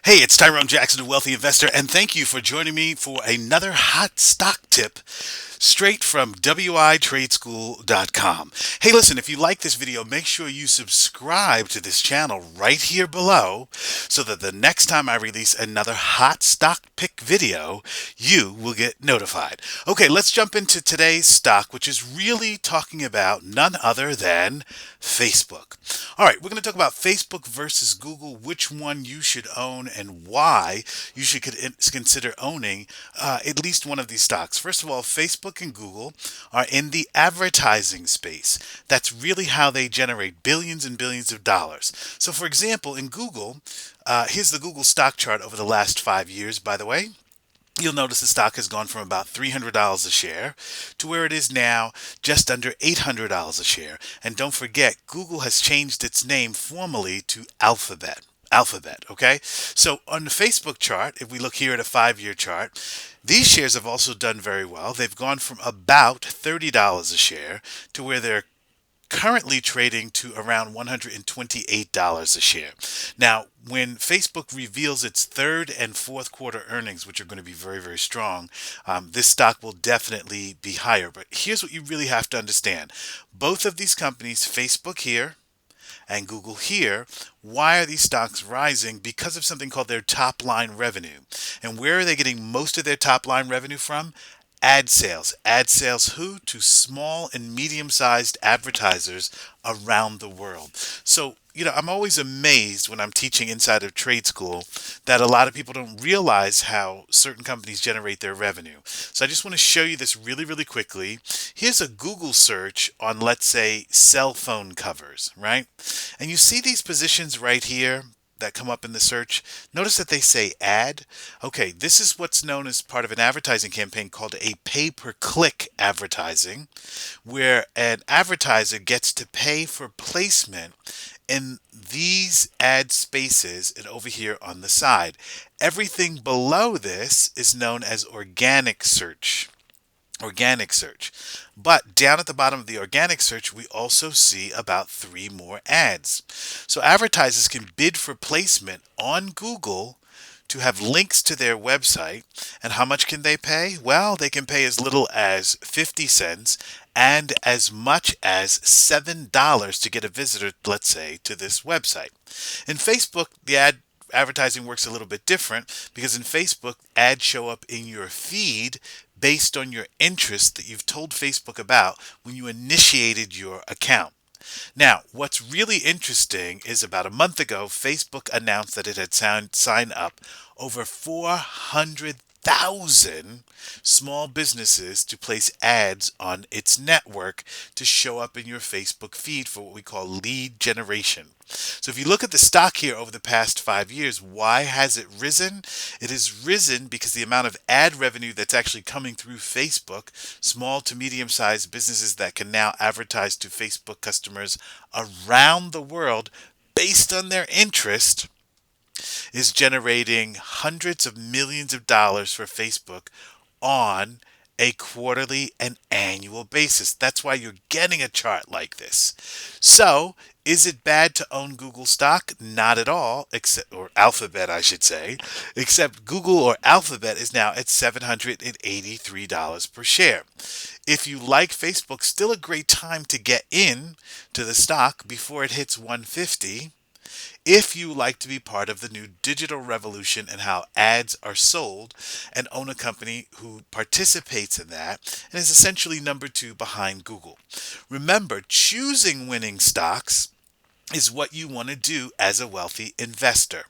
Hey, it's Tyrone Jackson, a wealthy investor, and thank you for joining me for another hot stock tip straight from WITradeschool.com. Hey, listen, if you like this video, make sure you subscribe to this channel right here below so that the next time I release another hot stock pick video, you will get notified. Okay, let's jump into today's stock, which is really talking about none other than Facebook. All right, we're going to talk about Facebook versus Google, which one you should own and why you should consider owning at least one of these stocks. First of all, Facebook and Google are in the advertising space. That's really how they generate billions and billions of dollars. So, for example, in Google, here's the Google stock chart over the last 5 years, by the way. You'll notice the stock has gone from about $300 a share to where it is now, just under $800 a share. And don't forget, Google has changed its name formally to Alphabet. Alphabet, okay? So on the Facebook chart, if we look here at a 5-year chart, these shares have also done very well. They've gone from about $30 a share to where they're currently trading to around $128 a share. Now, when Facebook reveals its third and fourth quarter earnings, which are going to be very, very strong, this stock will definitely be higher. But here's what you really have to understand. Both of these companies, Facebook here and Google here, why are these stocks rising? Because of something called their top line revenue. And where are they getting most of their top line revenue from? Ad sales. Ad sales who? To small and medium sized advertisers around the world. So, I'm always amazed when I'm teaching inside of trade school that a lot of people don't realize how certain companies generate their revenue. So I just want to show you this really, really quickly. Here's a Google search on, let's say, cell phone covers, right? And you see these positions right here that come up in the search. Notice that they say ad. Okay, this is what's known as part of an advertising campaign called a pay-per-click advertising, where an advertiser gets to pay for placement in these ad spaces and over here on the side. Everything below this is known as organic search. Organic search. But down at the bottom of the organic search, we also see about 3 more ads. So advertisers can bid for placement on Google to have links to their website. And how much can they pay? Well, they can pay as little as 50 cents and as much as $7 to get a visitor, let's say, to this website. In Facebook, the advertising works a little bit different because in Facebook, ads show up in your feed based on your interest that you've told Facebook about when you initiated your account. Now, what's really interesting is about a month ago, Facebook announced that it had signed up over 400,000 small businesses to place ads on its network to show up in your Facebook feed for what we call lead generation. So if you look at the stock here over the past 5 years, why has it risen? It has risen because the amount of ad revenue that's actually coming through Facebook, small to medium sized businesses that can now advertise to Facebook customers around the world based on their interest, is generating hundreds of millions of dollars for Facebook on a quarterly and annual basis. That's why you're getting a chart like this. So, is it bad to own Google stock? Not at all, except, or Alphabet, I should say, except Google or Alphabet is now at $783 per share. If you like Facebook, still a great time to get in to the stock before it hits 150. If you like to be part of the new digital revolution and how ads are sold, and own a company who participates in that and is essentially number 2 behind Google. Remember, choosing winning stocks is what you want to do as a wealthy investor.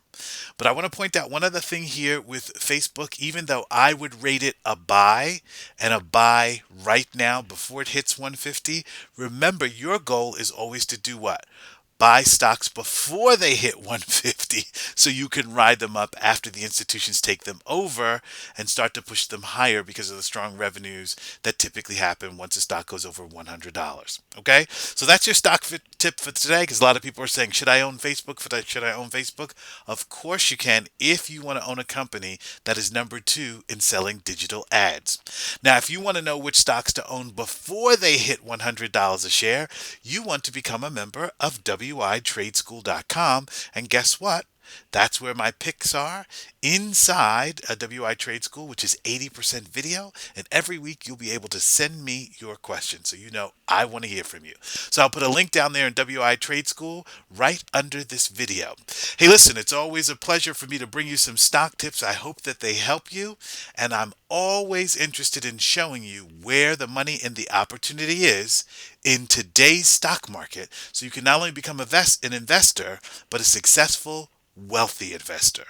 But I want to point out one other thing here with Facebook. Even though I would rate it a buy and a buy right now before it hits 150, remember your goal is always to do what? Buy stocks before they hit 150 so you can ride them up after the institutions take them over and start to push them higher because of the strong revenues that typically happen once a stock goes over $100. Okay? So that's your stock tip for today, because a lot of people are saying, should I own Facebook? Should I own Facebook? Of course you can, if you want to own a company that is number 2 in selling digital ads. Now, if you want to know which stocks to own before they hit $100 a share, you want to become a member of WITradeschool.com. And guess what? That's where my picks are inside a WI Trade School, which is 80% video. And every week you'll be able to send me your questions. So you know I want to hear from you. So I'll put a link down there in WI Trade School right under this video. Hey, listen, it's always a pleasure for me to bring you some stock tips. I hope that they help you. And I'm always interested in showing you where the money and the opportunity is in today's stock market so you can not only become an investor, but a successful, wealthy investor.